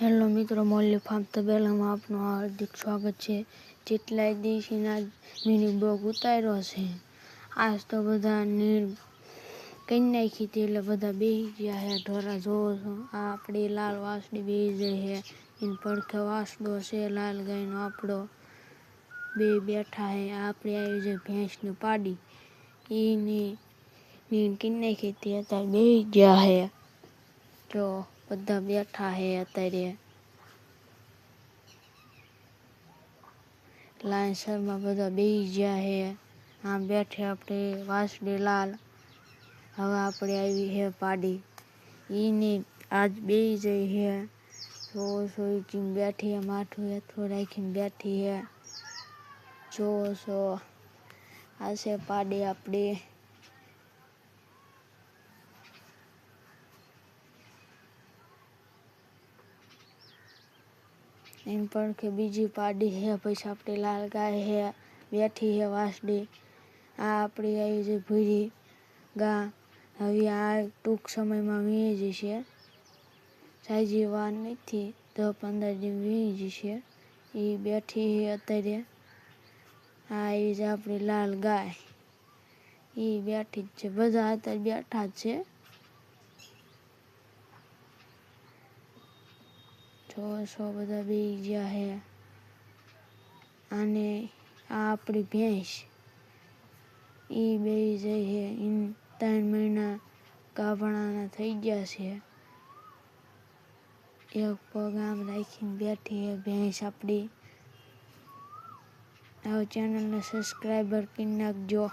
Hello મિત્રો, મોલ્લી farm તબેલામાં આપનું હાર્દિક સ્વાગત છે। જેટલાય દિવસીના મિની બ્લોગ ઉતાર્યો છે, આજ તો બધા નીર કઈ નાખી હતી એટલે બધા બેસી ગયા છે। ઢોરા જોવો છો, આ આપણી લાલ વાસળી બેસી જાય છે, એને પડખે વાસડો છે લાલ ગાયનો આપણો, બે બેઠા છે। આપણે આવી છે ભેંસની પાડી, એની નીર કઈ નાખી હતી, અત્યારે બેસી ગયા છે। જો બધા બેઠા છે અત્યારે લાઈનસરમાં બધા બેસી ગયા છે। આમ બેઠે આપણે વાસળી લાલ, હવે આપણે આવી છે પાડી, એની આજ બેસી જાય છે। જોવો છો કેમ બેઠી છે, માથું હેઠું રાખીને બેઠી છે। જોવો છો આ છે પાડી આપણી, એની પડખે બીજી પાડી છે। પછી આપણી લાલ ગાય છે, બેઠી છે વાસળી। આ આપણી આવી છે ભૂરી ગા, હવે આ ટૂંક સમયમાં વીણી જશે, સાજી વાર નથી, 10-15 દિન વીણી જશે। એ બેઠી છે અત્યારે, આ આવી છે આપણી લાલ ગાય, એ બેઠી જ છે, બધા અત્યારે બેઠા જ છે। જોવો છો બધા બેસી ગયા છે, અને આ આપણી ભેંસ, એ બેસી જાય છે, એને 3 મહિના ગાભણાના થઈ ગયા છે। એક પગ આમ રાખીને બેઠી છે ભેંસ આપણી। હવે ચેનલને સબસ્ક્રાઈબર કરી નાખજો।